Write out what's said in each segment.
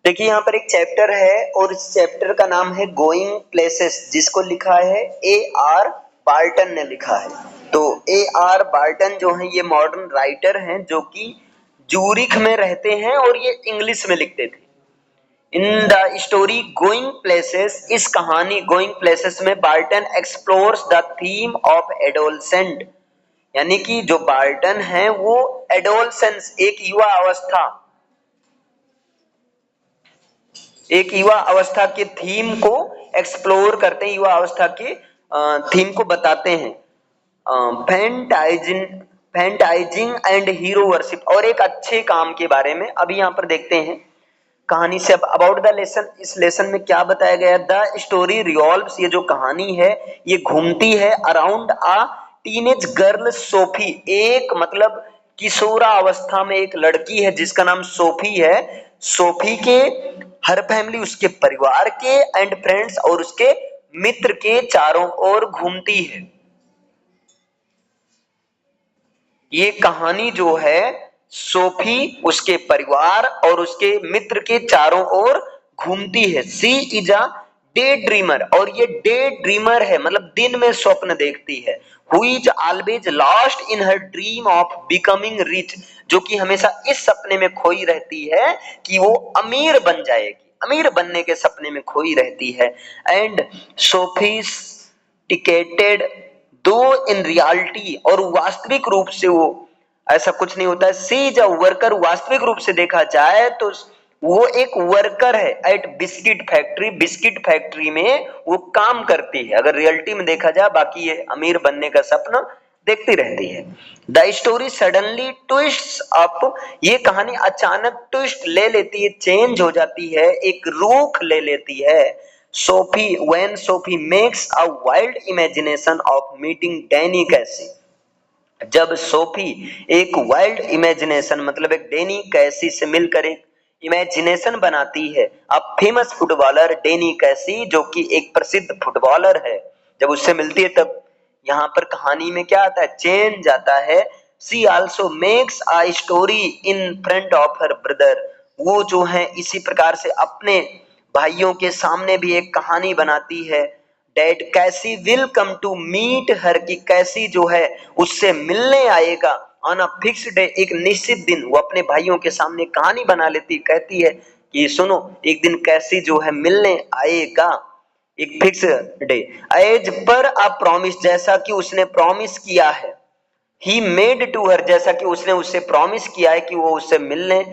देखिए यहाँ पर एक चैप्टर है और इस चैप्टर का नाम है गोइंग प्लेसेस, जिसको लिखा है A.R. बार्टन ने लिखा है। तो A.R. बार्टन जो है ये मॉडर्न राइटर हैं जो कि जूरिख में रहते हैं और ये इंग्लिश में लिखते थे। In the story going places, इस कहानी गोइंग प्लेसेस में Barton explores the theme of adolescent, यानी कि जो बार्टन है वो एडोलसेंस, एक युवा अवस्था के थीम को एक्सप्लोर करते हैं, युवा अवस्था के थीम को बताते हैं। फैंटाइजिंग एंड हीरो वर्शिप, और एक अच्छे काम के बारे में अभी यहाँ पर देखते हैं कहानी से। अबाउट द लेसन, इस लेसन में क्या बताया गया? द स्टोरी रिवॉल्व्स, ये जो कहानी है ये घूमती है अराउंड अ टीनेज गर्ल सोफी, एक मतलब किशोरा अवस्था में एक लड़की है जिसका नाम सोफी है। सोफी के हर फैमिली, उसके परिवार के एंड फ्रेंड्स और उसके मित्र के चारों ओर घूमती है। ये कहानी जो है सोफी, उसके परिवार और उसके मित्र के चारों ओर घूमती है। सी इज अ डे ड्रीमर, और ये डे ड्रीमर है मतलब दिन में स्वप्न देखती है। Who is always lost in her dream of becoming rich, जो कि हमेशा इस सपने में खोई रहती है कि वो अमीर बन जाएगी, अमीर बनने के सपने में खोई रहती है। एंड सोफिस्टिकेटेड दो इन रियलिटी, और वास्तविक रूप से वो ऐसा कुछ नहीं होता है। सी इज अ वर्कर, वास्तविक रूप से देखा जाए तो वो एक वर्कर है at biscuit factory, biscuit factory में वो काम करती है अगर रियलिटी में देखा जाए। बाकी ये अमीर बनने का सपना देखती रहती है। The story suddenly twists up, ये कहानी अचानक ट्विस्ट ले लेती है, चेंज हो जाती है, एक रुख ले लेती है। Sophie, when Sophie makes a wild imagination of meeting Danny कैसी, जब सोफी एक वाइल्ड इमेजिनेशन मतलब एक डैनी कैसी से मिलकर एक इमेजिनेशन बनाती है। अब फेमस फुटबॉलर डैनी कैसी, जो कि एक प्रसिद्ध फुटबॉलर है, जब उससे मिलती है तब यहाँ पर कहानी में क्या आता है? चेंज आता है। She also makes a story in front of her brother, वो जो है इसी प्रकार से अपने भाइयों के सामने भी एक कहानी बनाती है। That Casey will come to meet her, की कैसी जो है उससे मिलने आएगा ऑन अ फिक्स डे, एक निश्चित दिन। वो अपने भाइयों के सामने कहानी बना लेती, कहती है कि सुनो एक दिन कैसी जो है मिलने आएगा, एक fix day. As per a promise, जैसा कि उसने प्रॉमिस किया है। ही मेड टू हर, जैसा कि उसने उससे प्रॉमिस किया है कि वो उससे मिलने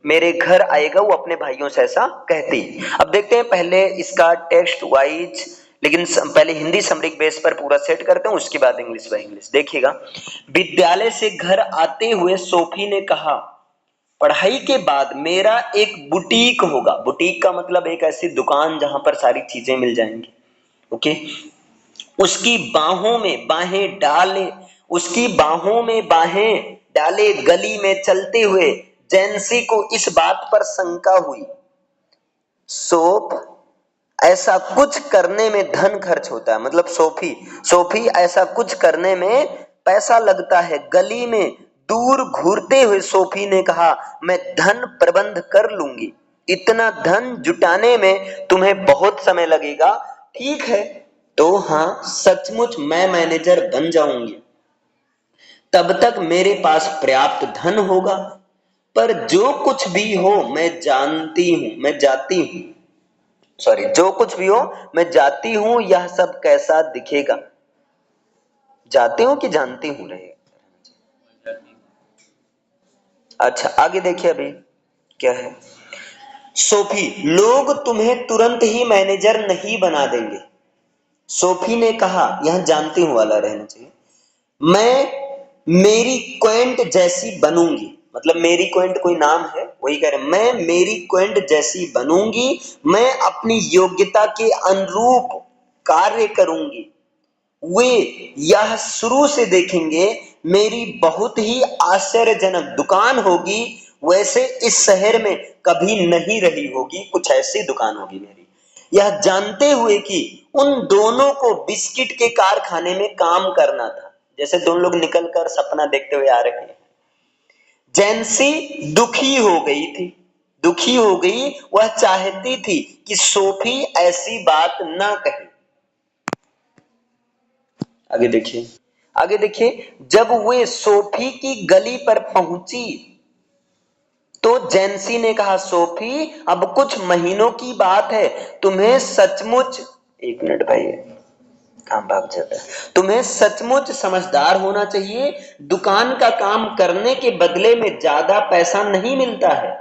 मेरे घर आएगा, वो अपने भाइयों से ऐसा कहती है। अब देखते हैं पहले इसका टेक्स्ट वाइज, लेकिन पहले हिंदी समरिक बेस पर पूरा सेट करते हैं, उसके बाद इंग्लिश बाय इंग्लिश देखिएगा। विद्यालय से घर आते हुए सोफी ने कहा, पढ़ाई के बाद मेरा एक बुटीक होगा। बुटीक का मतलब एक ऐसी दुकान जहां पर सारी चीजें मिल जाएंगी। ओके, उसकी बाहों में बाहें डाले, उसकी बाहों में बाहें डाले गली में चलते हुए जैंसी को इस बात पर शंका हुई, सोप ऐसा कुछ करने में धन खर्च होता है, मतलब सोफी ऐसा कुछ करने में पैसा लगता है। गली में दूर घूरते हुए सोफी ने कहा, मैं धन प्रबंध कर लूंगी, इतना धन जुटाने में तुम्हें बहुत समय लगेगा। ठीक है, तो हाँ सचमुच मैं मैनेजर बन जाऊंगी, तब तक मेरे पास पर्याप्त धन होगा। पर जो कुछ भी हो मैं जो कुछ भी हो मैं जाती हूं, यह सब कैसा दिखेगा? जाती हूं कि जानती हूं रहेगा? अच्छा आगे देखिए अभी क्या है। सोफी, लोग तुम्हें तुरंत ही मैनेजर नहीं बना देंगे। सोफी ने कहा, यहां जानती हूं वाला रहना चाहिए। मैं मेरी क्वेंट जैसी बनूंगी, मतलब मेरी क्वेंट कोई नाम है, वही कह रहे मैं मेरी क्वेंट जैसी बनूंगी, मैं अपनी योग्यता के अनुरूप कार्य करूंगी। वे यह शुरू से देखेंगे मेरी बहुत ही आश्चर्यजनक दुकान होगी, वैसे इस शहर में कभी नहीं रही होगी, कुछ ऐसी दुकान होगी मेरी। यह जानते हुए कि उन दोनों को बिस्किट के कारखाने में काम करना था, जैसे दोनों लोग निकलकर सपना देखते हुए आ रहे हैं। जैंसी दुखी हो गई थी, दुखी हो गई। वह चाहती थी कि सोफी ऐसी बात ना कहे। आगे देखिए, आगे देखिए, जब वे सोफी की गली पर पहुंची तो जैंसी ने कहा, सोफी अब कुछ महीनों की बात है, तुम्हें सचमुच, एक मिनट भाई, काम भाग जाता है, तुम्हें सचमुच समझदार होना चाहिए। दुकान का काम करने के बदले में ज्यादा पैसा नहीं मिलता है।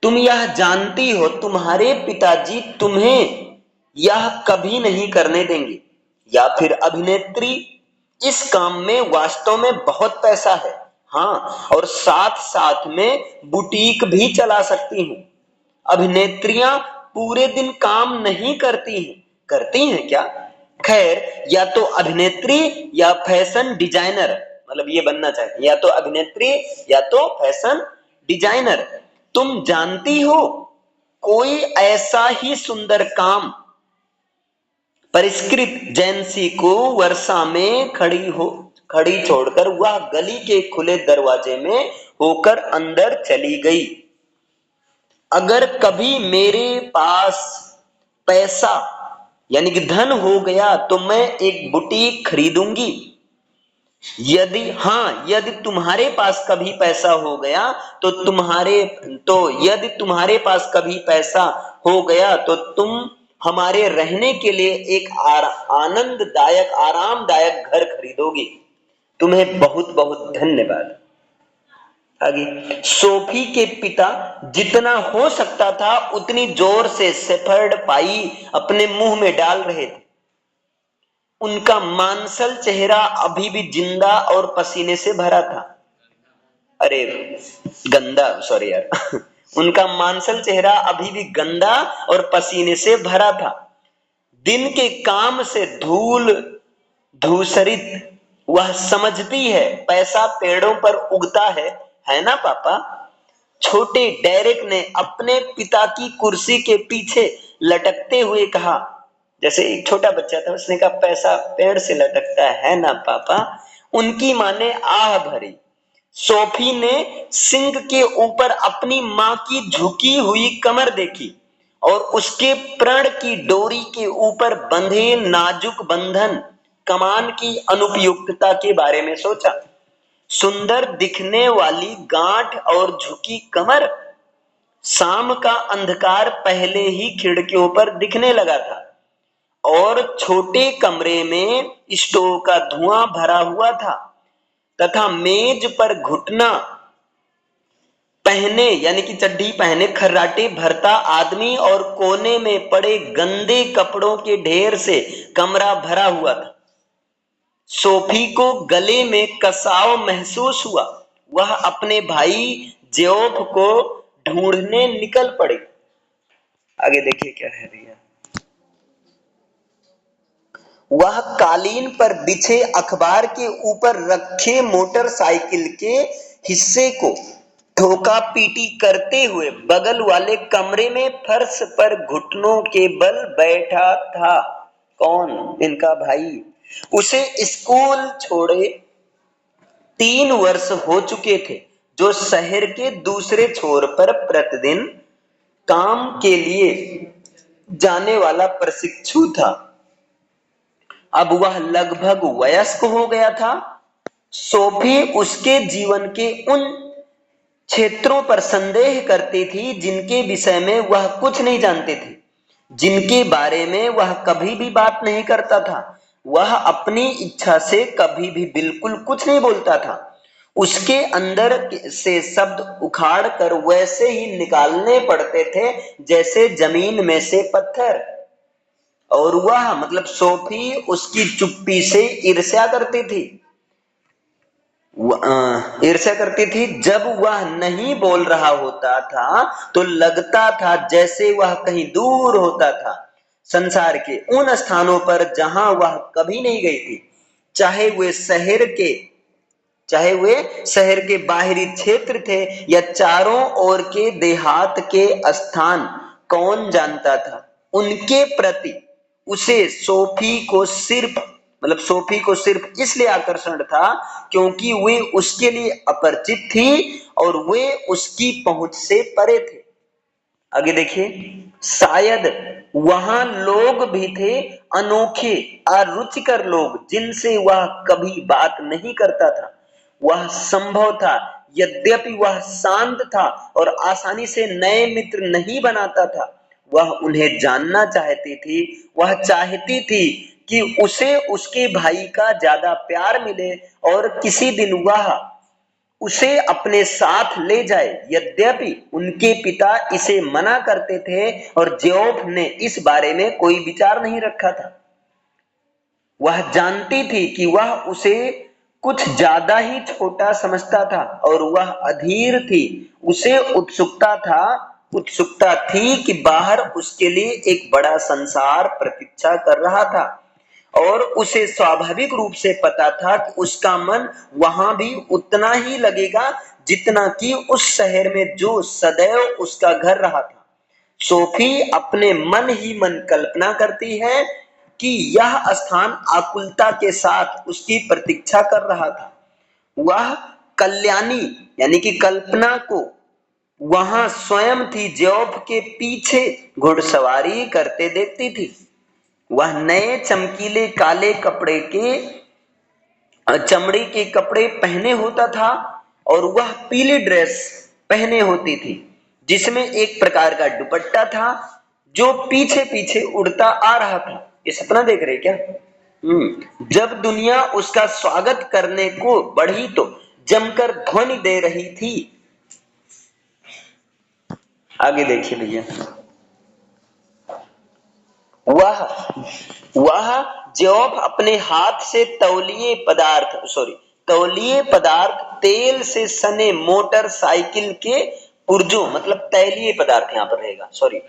तुम यह जानती हो तुम्हारे पिताजी तुम्हें यह कभी नहीं करने देंगे। या फिर अभिनेत्री, इस काम में वास्तव में बहुत पैसा है। हाँ, और साथ साथ में बुटीक भी चला सकती हूँ। अभिनेत्रियां पूरे दिन काम नहीं करती हैं। करती हैं क्या? खैर, या तो अभिनेत्री या फैशन डिजाइनर, मतलब ये बनना चाहती, या तो अभिनेत्री या तो फैशन डिजाइनर। तुम जानती हो, कोई ऐसा ही सुंदर काम। परिष्कृत जैंसी को वर्षा में खड़ी छोड़कर वह गली के खुले दरवाजे में होकर अंदर चली गई। अगर कभी मेरे पास पैसा यानी कि धन हो गया तो मैं एक बुटीक खरीदूंगी। यदि तुम्हारे पास कभी पैसा हो गया यदि तुम्हारे पास कभी पैसा हो गया तो तुम हमारे रहने के लिए एक आनंददायक आरामदायक घर खरीदोगी। तुम्हें बहुत बहुत धन्यवाद। आगे, सोफी के पिता जितना हो सकता था उतनी जोर से शेफर्ड पाई अपने मुंह में डाल रहे थे। उनका मांसल चेहरा अभी भी जिंदा और पसीने से भरा था। अरे गंदा, सॉरी यार उनका मांसल चेहरा अभी भी गंदा और पसीने से भरा था। दिन के काम से धूल धूसरित वह समझती है पैसा पेड़ों पर उगता है ना पापा? छोटे डेरेक ने अपने पिता की कुर्सी के पीछे लटकते हुए कहा। जैसे एक छोटा बच्चा था, उसने कहा पैसा पेड़ से लटकता है ना पापा? उनकी मां ने आह भरी। सोफी ने सिंक के ऊपर अपनी मां की झुकी हुई कमर देखी और उसके प्रण की डोरी के ऊपर बंधे नाजुक बंधन कमान की अनुपयुक्तता के बारे में सोचा। सुंदर दिखने वाली गांठ और झुकी कमर। शाम का अंधकार पहले ही खिड़कियों पर दिखने लगा था और छोटे कमरे में स्टोव का धुआं भरा हुआ था तथा मेज पर घुटना पहने यानी कि चड्डी पहने खर्राटे भरता आदमी और कोने में पड़े गंदे कपड़ों के ढेर से कमरा भरा हुआ था। सोफी को गले में कसाव महसूस हुआ। वह अपने भाई जेओफ को ढूंढने निकल पड़ी। आगे देखिए क्या है भैया। वह कालीन पर बिछे अखबार के ऊपर रखे मोटरसाइकिल के हिस्से को ठोका पीटी करते हुए बगल वाले कमरे में फर्श पर घुटनों के बल बैठा था। कौन? इनका भाई। उसे स्कूल छोड़े 3 वर्ष हो चुके थे, जो शहर के दूसरे छोर पर प्रतिदिन काम के लिए जाने वाला प्रशिक्षु था। अब वह लगभग वयस्क हो गया था। सोफी उसके जीवन के उन क्षेत्रों पर संदेह करती थी जिनके विषय में वह कुछ नहीं जानती थी, जिनके बारे में वह कभी भी बात नहीं करता था। वह अपनी इच्छा से कभी भी बिल्कुल कुछ नहीं बोलता था। उसके अंदर से शब्द उखाड़ कर वैसे ही निकालने पड़ते थे जैसे जमीन में से पत्थर। और वह मतलब सोफी उसकी चुप्पी से ईर्ष्या करती थी। जब वह नहीं बोल रहा होता था तो लगता था जैसे वह कहीं दूर होता था, संसार के उन स्थानों पर जहां वह कभी नहीं गई थी, चाहे वे शहर के बाहरी क्षेत्र थे या चारों ओर के देहात के स्थान। कौन जानता था? उनके प्रति उसे सोफी को सिर्फ इसलिए आकर्षण था क्योंकि वे उसके लिए अपरिचित थी और वे उसकी पहुंच से परे थे। आगे देखिए, शायद वहां लोग भी थे अनोखे और रुचिकर लोग जिनसे वह कभी बात नहीं करता था। वह संभव था, यद्यपि वह शांत था और आसानी से नए मित्र नहीं बनाता था। वह उन्हें जानना चाहती थी, वह चाहती थी कि उसे उसके भाई का ज्यादा प्यार मिले और किसी दिन वह उसे अपने साथ ले जाए। यद्यपि उनके पिता इसे मना करते थे और ज्योफ ने इस बारे में कोई विचार नहीं रखा था। वह जानती थी कि वह उसे कुछ ज्यादा ही छोटा समझता था और वह अधीर थी। उसे उत्सुकता थी कि बाहर उसके लिए एक बड़ा संसार प्रतीक्षा कर रहा था और उसे स्वाभाविक रूप से पता था कि उसका मन वहां भी उतना ही लगेगा जितना कि उस शहर में जो सदैव उसका घर रहा था। सोफी अपने मन ही मन कल्पना करती है कि यह स्थान आकुलता के साथ उसकी प्रतीक्षा कर रहा था। वह कल्याणी यानी कि कल्पना को वहां स्वयं थी ज्योफ के पीछे घुड़सवारी करते देखती थी। वह नए चमकीले काले कपड़े के चमड़े के कपड़े पहने होता था और वह पीली ड्रेस पहने होती थी जिसमें एक प्रकार का दुपट्टा था जो पीछे पीछे उड़ता आ रहा था। ये सपना देख रहे क्या? जब दुनिया उसका स्वागत करने को बढ़ी तो जमकर ध्वनि दे रही थी। आगे देखिए भैया, वह वह ज्योफ अपने हाथ से तौलीय पदार्थ तेल से सने मोटरसाइकिल के पुर्जों, मतलब तैलीय पदार्थ यहां पर रहेगा, सॉरी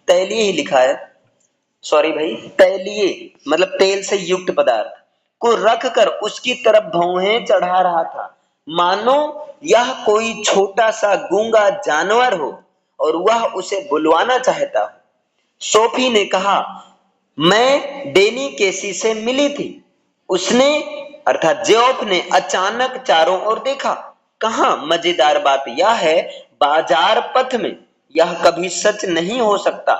तैलीय ही लिखा है, सॉरी भाई, तैलीय मतलब तेल से युक्त पदार्थ को रखकर उसकी तरफ भौहें चढ़ा रहा था, मानो यह कोई छोटा सा गूंगा जानवर हो और वह उसे बुलवाना चाहता हो। सोफी ने कहा, मैं डेनी केसी से मिली थी। उसने अर्थात ज्योफ ने अचानक चारों ओर देखा। कहा, मजेदार बात यह है, बाजार पथ में यह कभी सच नहीं हो सकता।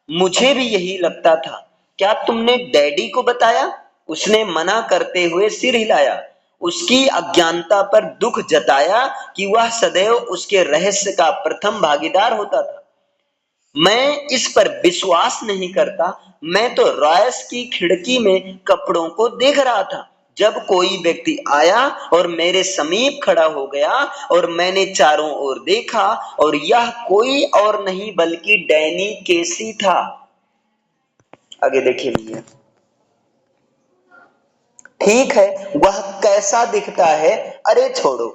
मुझे भी यही लगता था। क्या तुमने डैडी को बताया? उसने मना करते हुए सिर हिलाया, उसकी अज्ञानता पर दुख जताया कि वह सदैव उसके रहस्य का प्रथम भागीदार होता था। मैं इस पर विश्वास नहीं करता। मैं तो रॉयस की खिड़की में कपड़ों को देख रहा था जब कोई व्यक्ति आया और मेरे समीप खड़ा हो गया और मैंने चारों ओर देखा और यह कोई और नहीं बल्कि डैनी केसी था। आगे देखिए भैया, ठीक है, वह कैसा दिखता है? अरे छोड़ो,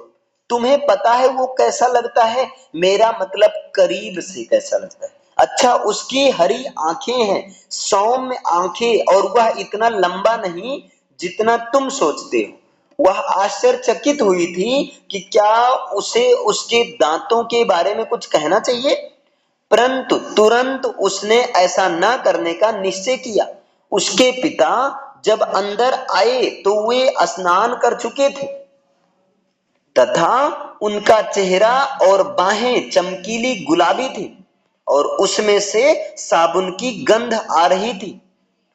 तुम्हें पता है वो कैसा लगता है? मेरा मतलब करीब से कैसा लगता है। अच्छा, उसकी हरी आंखें हैं, सौम्य आंखें, और वह इतना लंबा नहीं जितना तुम सोचते हो। वह आश्चर्यचकित हुई थी कि क्या उसे उसके दांतों के बारे में कुछ कहना चाहिए, परंतु तुरंत उसने ऐसा न करने का निश्चय किया। उसके पिता जब अंदर आए तो वे स्नान कर चुके थे तथा उनका चेहरा और बाहें चमकीली गुलाबी थी और उसमें से साबुन की गंध आ रही थी।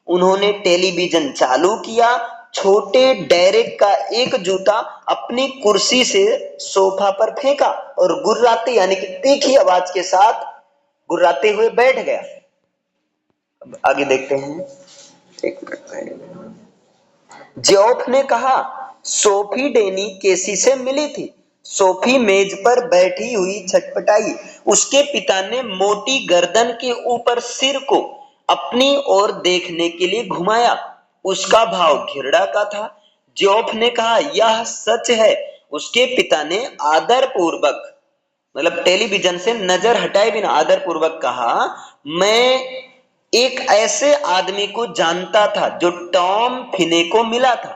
उन्होंने टेलीविजन चालू किया। छोटे डेरेक का एक जूता अपनी कुर्सी से सोफा पर फेंका और गुर्राते यानी कि तीखी आवाज के साथ गुर्राते हुए बैठ गया। अब आगे देखते हैं, एक मिनट। ज्योफ ने कहा, सोफी डेनी केसी से मिली थी। सोफी मेज पर बैठी हुई छटपटाई। उसके पिता ने मोटी गर्दन के ऊपर सिर को अपनी ओर देखने के लिए घुमाया। उसका भाव घृणा का था। ज्योफ ने कहा, यह सच है। उसके पिता ने आदर पूर्वक, मतलब टेलीविजन से नजर हटाए बिना आदर पूर्वक कहा, मैं एक ऐसे आदमी को जानता था जो टॉम फिने को मिला था,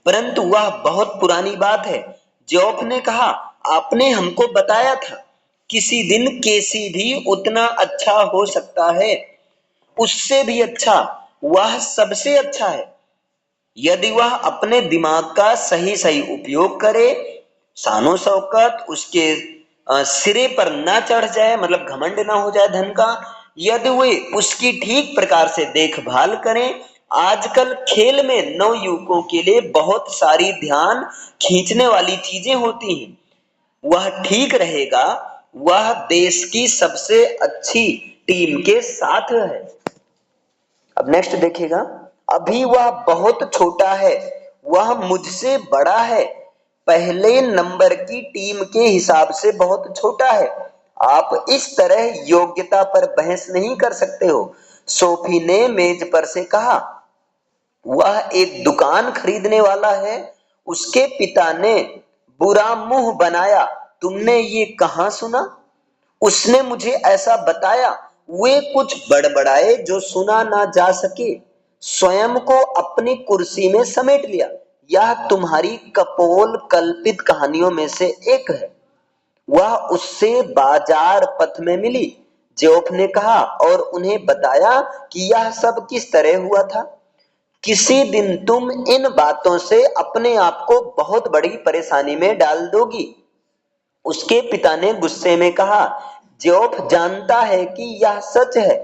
परंतु वह बहुत पुरानी बात है। ज्योफ ने कहा, आपने हमको बताया था किसी दिन केसी भी उतना अच्छा हो सकता है, उससे भी अच्छा, वह सबसे अच्छा है यदि वह अपने दिमाग का सही सही उपयोग करे। शानो शौकत उसके सिरे पर ना चढ़ जाए, मतलब घमंड ना हो जाए धन का, यदि वे उसकी ठीक प्रकार से देखभाल करें। आजकल खेल में नवयुवकों के लिए बहुत सारी ध्यान खींचने वाली चीजें होती हैं, वह ठीक रहेगा, वह देश की सबसे अच्छी टीम के साथ है। अब नेक्स्ट देखिएगा, अभी वह बहुत छोटा है, वह मुझसे बड़ा है, पहले नंबर की टीम के हिसाब से बहुत छोटा है। आप इस तरह योग्यता पर बहस नहीं कर सकते हो, सोफी ने मेज पर से कहा। वह एक दुकान खरीदने वाला है, उसके पिता ने बुरा मुंह बनाया। तुमने ये कहाँ सुना? उसने मुझे ऐसा बताया। वे कुछ बड़बड़ाए जो सुना ना जा सके, स्वयं को अपनी कुर्सी में समेट लिया। यह तुम्हारी कपोल कल्पित कहानियों में से एक है। वह उससे बाजार पथ में मिली, जेओफ ने कहा, और उन्हें बताया कि यह सब किस तरह हुआ था। किसी दिन तुम इन बातों से अपने आप को बहुत बड़ी परेशानी में डाल दोगी। उसके पिता ने गुस्से में कहा, जेओफ जानता है कि यह सच है।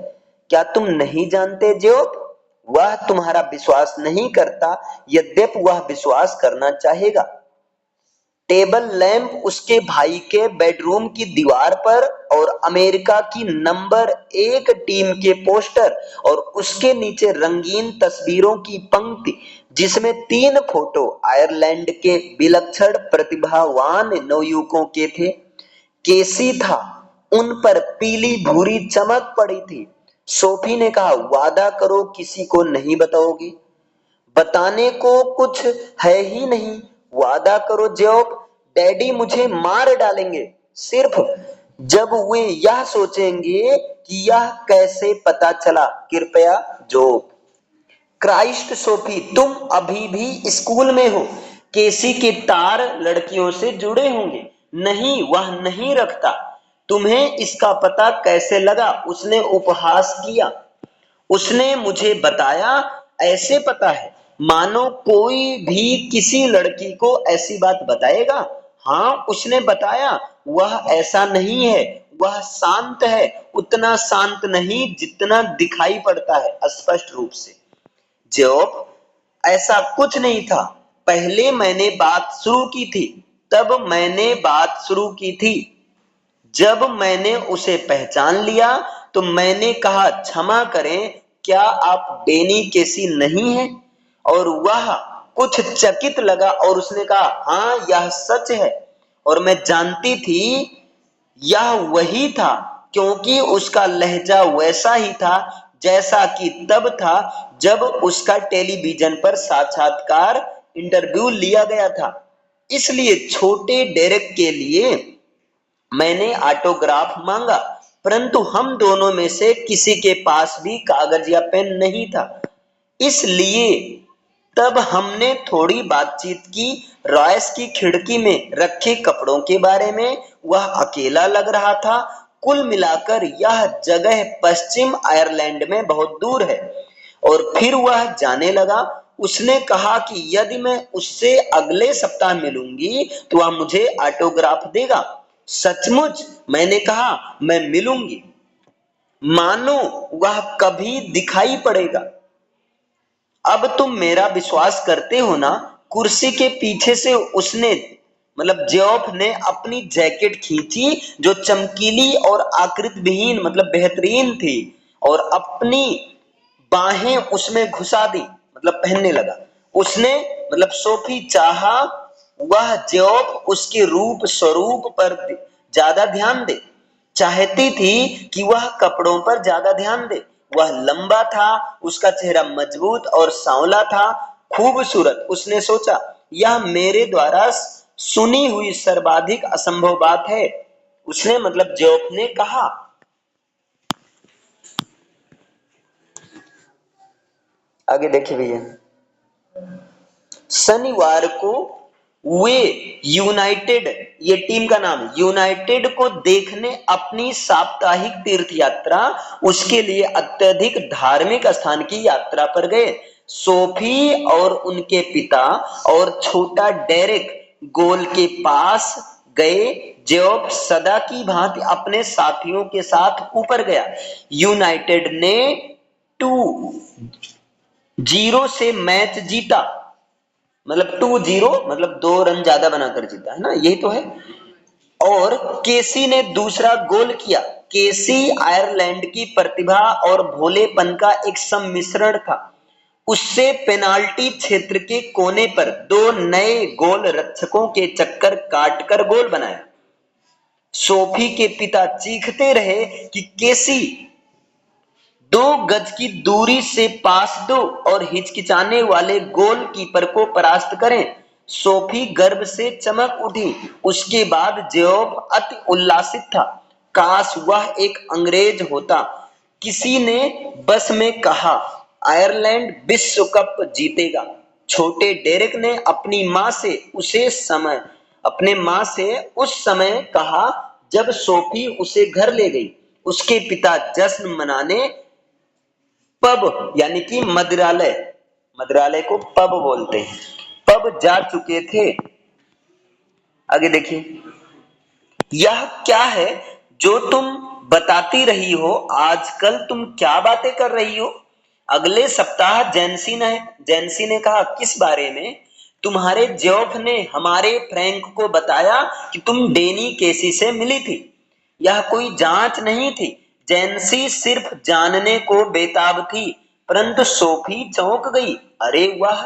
क्या तुम नहीं जानते जेओफ? वह तुम्हारा विश्वास नहीं करता, यद्यपि वह विश्वास करना चाहेगा। टेबल लैंप उसके भाई के बेडरूम की दीवार पर और अमेरिका की नंबर 1 टीम के पोस्टर और उसके नीचे रंगीन तस्वीरों की पंक्ति, जिसमें 3 फोटो आयरलैंड के विलक्षण प्रतिभावान नवयुवकों के थे। केसी था, उन पर पीली भूरी चमक पड़ी थी। सोफी ने कहा, वादा करो किसी को नहीं बताओगी। बताने को कुछ है ही नहीं, वादा करो जेओब, डैडी मुझे मार डालेंगे सिर्फ जब वे यह सोचेंगे कि यह कैसे पता चला। कृपया जोब। क्राइस्ट सोफी, तुम अभी भी स्कूल में हो। केसी के तार लड़कियों से जुड़े होंगे। नहीं, वह नहीं रखता। तुम्हें इसका पता कैसे लगा? उसने उपहास किया। उसने मुझे बताया। ऐसे पता है मानो कोई भी किसी लड़की को ऐसी बात बताएगा। हाँ, उसने बताया। वह ऐसा नहीं है, वह शांत है, उतना शांत नहीं जितना दिखाई पड़ता है स्पष्ट रूप से। जॉब, ऐसा कुछ नहीं था। पहले मैंने बात शुरू की थी, तब मैंने बात शुरू की थी। जब मैंने उसे पहचान लिया तो मैंने कहा, क्षमा करें, क्या आप डेनी केसी नहीं हैं? और वह कुछ चकित लगा और उसने कहा, हाँ, यह सच है। और मैं जानती थी यह वही था, क्योंकि उसका लहजा वैसा ही था जैसा कि तब था जब उसका टेलीविजन पर साक्षात्कार इंटरव्यू लिया गया था। इसलिए छोटे डेरेक के लिए मैंने ऑटोग्राफ मांगा, परंतु हम दोनों में से किसी के पास भी कागज या पेन नहीं था। इसलिए तब हमने थोड़ी बातचीत की, रॉयस की खिड़की में रखे कपड़ों के बारे में। वह अकेला लग रहा था। कुल मिलाकर यह जगह पश्चिम आयरलैंड में बहुत दूर है। और फिर वह जाने लगा। उसने कहा कि यदि मैं उससे अगले सप्ताह मिलूंगी तो वह मुझे ऑटोग्राफ देगा। सचमुच? मैंने कहा, मैं मिलूंगी, मानो वह कभी दिखाई पड़ेगा। अब तुम मेरा विश्वास करते हो ना? कुर्सी के पीछे से उसने, मतलब जेओफ ने अपनी जैकेट खींची जो चमकीली और आकृति विहीन, मतलब बेहतरीन थी, और अपनी बाहें उसमें घुसा दी, मतलब पहनने लगा। उसने, मतलब सोफी चाहा वह जेओफ उसके रूप स्वरूप पर ज्यादा ध्यान दे, चाहती थी कि वह कपड़ों पर ज्यादा ध्यान दे। वह लंबा था, उसका चेहरा मजबूत और सांवला था, खूबसूरत। उसने सोचा, यह मेरे द्वारा सुनी हुई सर्वाधिक असंभव बात है। उसने, मतलब जेओफ ने कहा। आगे देखिए भैया, शनिवार को वे यूनाइटेड, ये टीम का नाम, यूनाइटेड को देखने अपनी साप्ताहिक तीर्थ यात्रा, उसके लिए अत्यधिक धार्मिक स्थान की यात्रा पर गए। सोफी और उनके पिता और छोटा डेरेक गोल के पास गए जेओब सदा की भांति अपने साथियों के साथ ऊपर गया। यूनाइटेड ने 2-0 से मैच जीता, मतलब 2-0 मतलब 2 रन ज्यादा बनाकर जीता, है ना, यही तो है। और केसी ने दूसरा गोल किया। केसी आयरलैंड की प्रतिभा और भोलेपन का एक सम्मिश्रण था। उससे पेनाल्टी क्षेत्र के कोने पर 2 नए गोल रक्षकों के चक्कर काटकर गोल बनाया। सोफी के पिता चीखते रहे कि केसी 2 गज की दूरी से पास दो और हिचकिचाने वाले गोलकीपर को परास्त करें। सोफी गर्व से चमक उठी। उसके बाद जेओब अति उल्लासित था। काश वह एक अंग्रेज होता। किसी ने बस में कहा, आयरलैंड विश्व कप जीतेगा। छोटे डेरेक ने अपने मां से उस समय कहा जब सोफी उसे घर ले गई। उसके पिता जश्न मनाने पब यानी कि मदिरालय को पब बोलते हैं, पब जा चुके थे। आगे देखिए, यह क्या है जो तुम बताती रही हो? आजकल तुम क्या बातें कर रही हो? अगले सप्ताह जेंसी ने कहा, किस बारे में? तुम्हारे ज्योफ ने हमारे फ्रैंक को बताया कि तुम डेनी केसी से मिली थी। यह कोई जांच नहीं थी। जेंसी सिर्फ जानने को बेताब थी, परंतु सोफी चौंक गई। अरे वाह!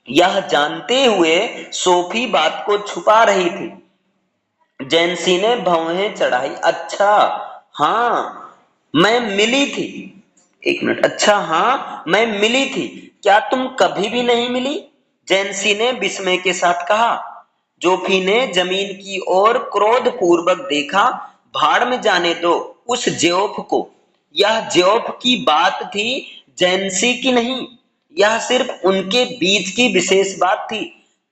यह जानते हुए सोफी बात को छुपा रही थी। जेंसी ने भौहें चढ़ाई। अच्छा हाँ, मैं मिली थी। एक मिनट, अच्छा हाँ, मैं मिली थी। क्या तुम कभी भी नहीं मिली? जेंसी ने विस्मय के साथ कहा। जोफी ने जमीन की ओर क्रोध पूर्वक देखा। भाड़ में जाने दो उस ज्योफ को। यह ज्योफ की बात थी, जेंसी की नहीं। यह सिर्फ उनके बीच की विशेष बात थी,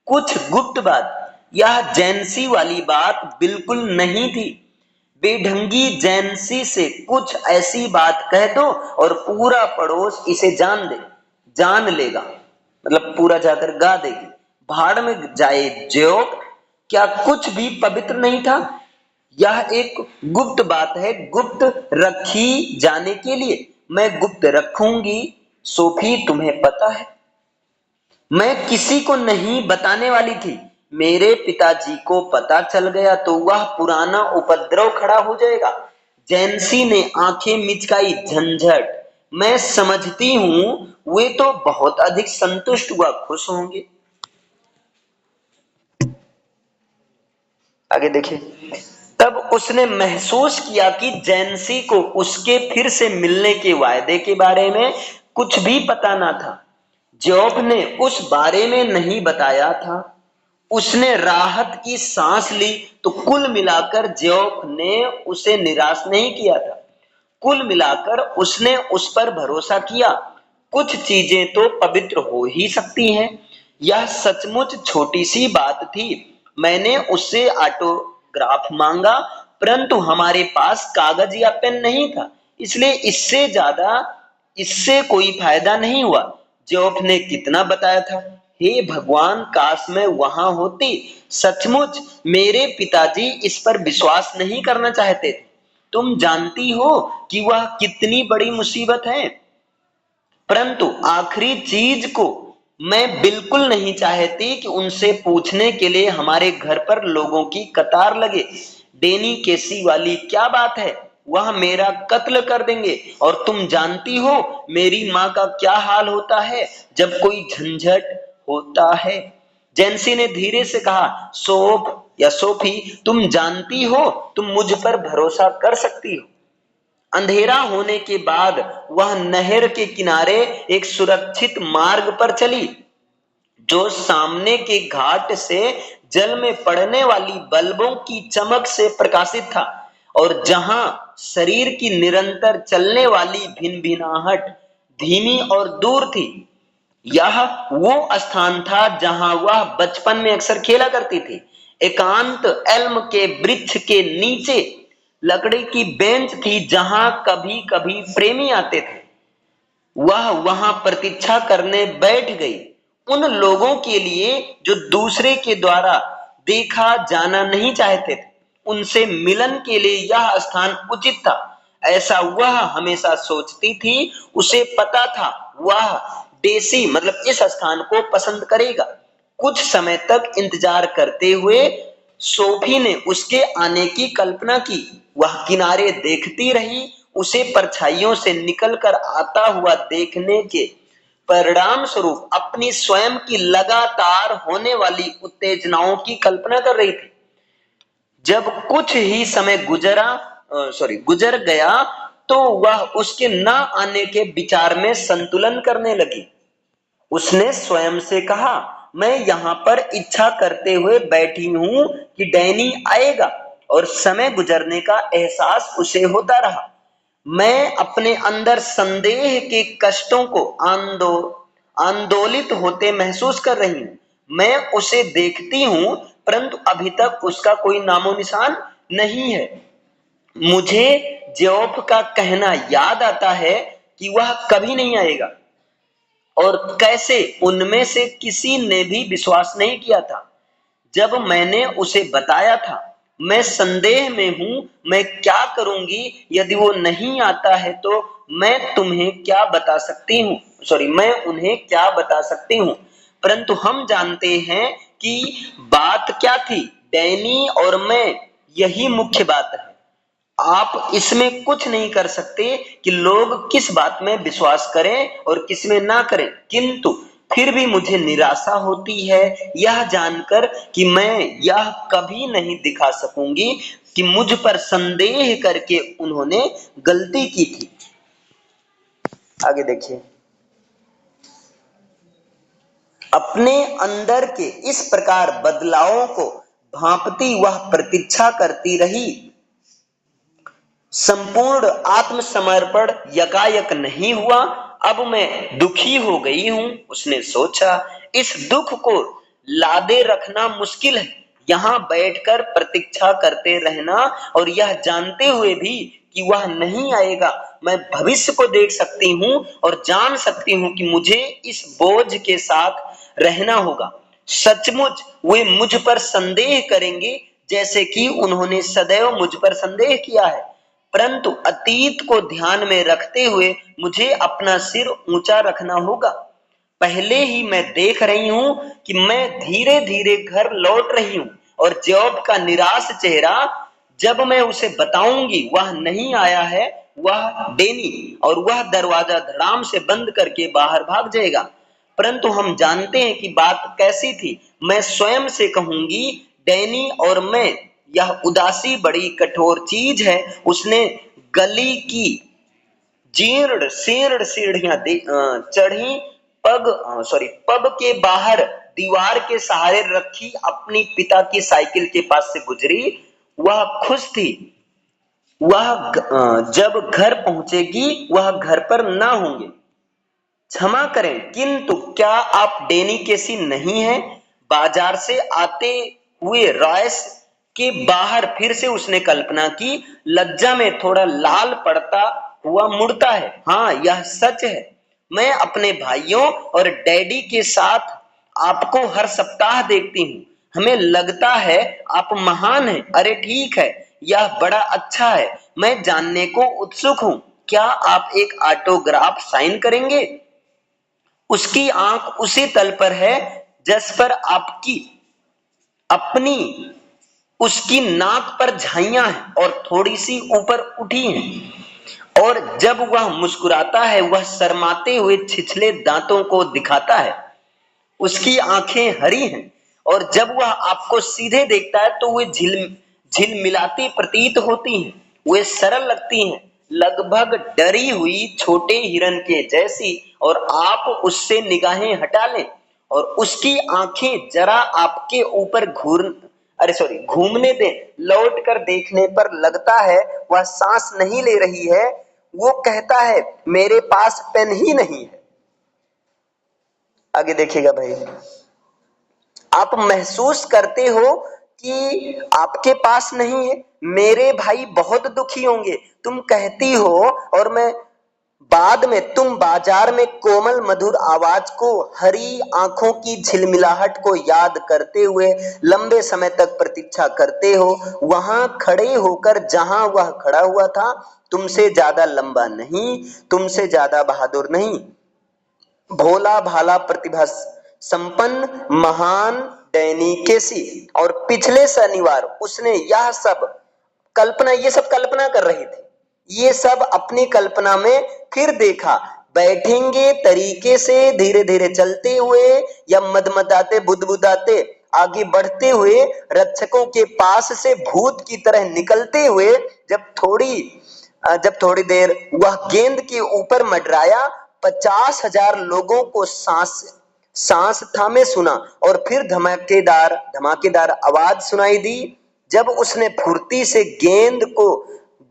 कुछ गुप्त बात। यह जेंसी वाली बात बिल्कुल नहीं थी। बेढंगी जेंसी से कुछ ऐसी बात कह दो और पूरा पड़ोस इसे जान लेगा, मतलब पूरा जाकर गा देगी। भाड़ में जाए ज्योफ, क्या कुछ भी पवित्र नहीं था? यह एक गुप्त बात है, गुप्त रखी जाने के लिए। मैं गुप्त रखूंगी। सोफी, तुम्हें पता है मैं किसी को नहीं बताने वाली थी। मेरे पिताजी को पता चल गया तो वह पुराना उपद्रव खड़ा हो जाएगा। जेंसी ने आंखें मिचकाई। झंझट, मैं समझती हूं वे तो बहुत अधिक संतुष्ट व खुश होंगे। आगे देखिए, तब उसने महसूस किया कि जेंसी को उसके फिर से मिलने के वायदे के बारे में कुछ भी पता ना था। जॉब ने उस बारे में नहीं बताया था। उसने राहत की सांस ली। तो कुल मिलाकर जॉब ने उसे निराश नहीं किया था। कुल मिलाकर उसने उस पर भरोसा किया। कुछ चीजें तो पवित्र हो ही सकती हैं। यह सचमुच छोटी सी बात थी। मैंने उससे ऑटोग्राफ मांगा, परंतु हमारे पास कागज या पेन नहीं था, इसलिए इससे कोई फायदा नहीं हुआ। जॉब ने कितना बताया था। हे भगवान, काश मैं वहां होती। सचमुच मेरे पिताजी इस पर विश्वास नहीं करना चाहते थे। तुम जानती हो कि वह कितनी बड़ी मुसीबत है, परंतु आखिरी चीज को मैं बिल्कुल नहीं चाहती कि उनसे पूछने के लिए हमारे घर पर लोगों की कतार लगे। डेनी केसी वाली क्या बात है? वह मेरा कत्ल कर देंगे। और तुम जानती हो मेरी माँ का क्या हाल होता है जब कोई झंझट होता है। जेंसी ने धीरे से कहा, सोफी, तुम जानती हो तुम मुझ पर भरोसा कर सकती हो। अंधेरा होने के बाद वह नहर के किनारे एक सुरक्षित मार्ग पर चली, जो सामने के घाट से जल में पड़ने वाली बल्बों की चमक से प्रकाशित था, और जहां शरीर की निरंतर चलने वाली भिनभिनाहट धीमी और दूर थी। यह वो स्थान था जहां वह बचपन में अक्सर खेला करती थी। एकांत एल्म के वृक्ष के नीचे लकड़ी की बेंच थी जहां कभी कभी प्रेमी आते थे। वह वहां प्रतीक्षा करने बैठ गई, उन लोगों के लिए जो दूसरे के द्वारा देखा जाना नहीं चाहते थे। उनसे मिलन के लिए यह स्थान उचित था, ऐसा वह हमेशा सोचती थी। उसे पता था वह डेसी मतलब इस स्थान को पसंद करेगा। कुछ समय तक इंतजार करते हुए सोफी ने उसके आने की कल्पना की। वह किनारे देखती रही। उसे परछाइयों से निकलकर आता हुआ देखने के परिणाम स्वरूप अपनी स्वयं की लगातार होने वाली उत्तेजनाओं की कल्पना कर रही थी। जब कुछ ही समय गुजर गया तो वह उसके न आने के विचार में संतुलन करने लगी। उसने स्वयं से कहा, मैं यहाँ पर इच्छा करते हुए बैठी हूं कि डैनी आएगा, और समय गुजरने का एहसास उसे होता रहा। मैं अपने अंदर संदेह के कष्टों को आंदोलित होते महसूस कर रही हूं। मैं उसे देखती हूं, परंतु अभी तक उसका कोई नामो निशान नहीं है। मुझे जॉब का कहना याद आता है कि वह कभी नहीं आएगा, और कैसे उनमें से किसी ने भी विश्वास नहीं किया था जब मैंने उसे बताया था। मैं संदेह में हूं, मैं क्या करूंगी यदि वो नहीं आता है, तो मैं तुम्हें क्या बता सकती हूँ, मैं उन्हें क्या बता सकती हूँ। परंतु हम जानते हैं कि बात क्या थी, डैनी और मैं, यही मुख्य बात है। आप इसमें कुछ नहीं कर सकते कि लोग किस बात में विश्वास करें और किस में ना करें, किंतु फिर भी मुझे निराशा होती है यह जानकर कि मैं यह कभी नहीं दिखा सकूंगी कि मुझ पर संदेह करके उन्होंने गलती की थी। आगे देखिए। अपने अंदर के इस प्रकार बदलावों को भांपती वह प्रतीक्षा करती रही। संपूर्ण आत्मसमर्पण यकायक नहीं हुआ। अब मैं दुखी हो गई हूं, उसने सोचा। इस दुख को लादे रखना मुश्किल है। यहां बैठकर प्रतीक्षा करते रहना और यह जानते हुए भी कि वह नहीं आएगा। मैं भविष्य को देख सकती हूं और जान सकती हूं कि मुझे इस बोझ के साथ रहना होगा। सचमुच वे मुझ पर संदेह करेंगे, जैसे कि उन्होंने सदैव मुझ पर संदेह किया है। परंतु अतीत को ध्यान में रखते हुए मुझे अपना सिर ऊंचा रखना होगा। पहले ही मैं देख रही हूं कि मैं धीरे धीरे घर लौट रही हूं, और जॉब का निराश चेहरा जब मैं उसे बताऊंगी वह नहीं आया है, वह डेनी, और वह दरवाजा धड़ाम से बंद करके बाहर भाग जाएगा। परंतु हम जानते हैं कि बात कैसी थी। मैं स्वयं से कहूंगी, डैनी और मैं, यह उदासी बड़ी कठोर चीज है। उसने गली की जीर्ण शीर्ण सीढ़ियां चढ़ी, पब के बाहर दीवार के सहारे रखी अपनी पिता की साइकिल के पास से गुजरी। वह खुश थी। वह जब घर पहुंचेगी वह घर पर ना होंगे। क्षमा करें, किंतु क्या आप डेनी केसी नहीं हैं? बाजार से आते हुए रॉयस के बाहर फिर से उसने कल्पना की। लज्जा में थोड़ा लाल पड़ता हुआ मुड़ता है। हाँ, यह सच है। मैं अपने भाइयों और डैडी के साथ आपको हर सप्ताह देखती हूँ। हमें लगता है आप महान हैं। अरे ठीक है, यह बड़ा अच्छा है। मैं जानने को उत्सुक हूँ, क्या आप एक ऑटोग्राफ साइन करेंगे? उसकी आंख उसी तल पर है जिस पर उसकी नाक पर झाइयां हैं और थोड़ी सी ऊपर उठी हैं। और जब वह मुस्कुराता है वह शर्माते हुए छिछले दांतों को दिखाता है। उसकी आंखें हरी हैं, और जब वह आपको सीधे देखता है तो वे झिलमिलाती प्रतीत होती हैं। वे सरल लगती हैं, लगभग डरी हुई छोटे हिरन के जैसी, और आप उससे निगाहें हटा लें और उसकी आंखें जरा आपके ऊपर घूमने दें। लौट कर देखने पर लगता है वह सांस नहीं ले रही है। वो कहता है, मेरे पास पेन ही नहीं है। आगे देखिएगा भाई। आप महसूस करते हो कि आपके पास नहीं है। मेरे भाई बहुत दुखी होंगे। तुम कहती हो और मैं बाद में तुम बाजार में कोमल मधुर आवाज को, हरी आंखों की झिलमिलाहट को याद करते हुए लंबे समय तक प्रतीक्षा करते हो। वहां खड़े होकर जहां वह खड़ा हुआ था, तुमसे ज्यादा लंबा नहीं, तुमसे ज्यादा बहादुर नहीं, भोला भाला प्रतिभा संपन्न महान डैनी केसी। और पिछले शनिवार उसने यह सब कल्पना, ये सब कल्पना कर रही थी, ये सब अपनी कल्पना में फिर देखा। बैठेंगे तरीके से, धीरे धीरे चलते हुए या मदमदाते बुदबुदाते आगे बढ़ते हुए, रक्षकों के पास से भूत की तरह निकलते हुए, जब थोड़ी देर वह गेंद के ऊपर मंडराया, 50,000 लोगों को सांस थामे सुना और फिर धमाकेदार आवाज सुनाई दी। जब उसने फुर्ती से गेंद को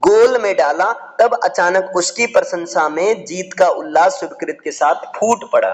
गोल में डाला, तब अचानक उसकी प्रशंसा में जीत का उल्लास स्वीकृत के साथ फूट पड़ा।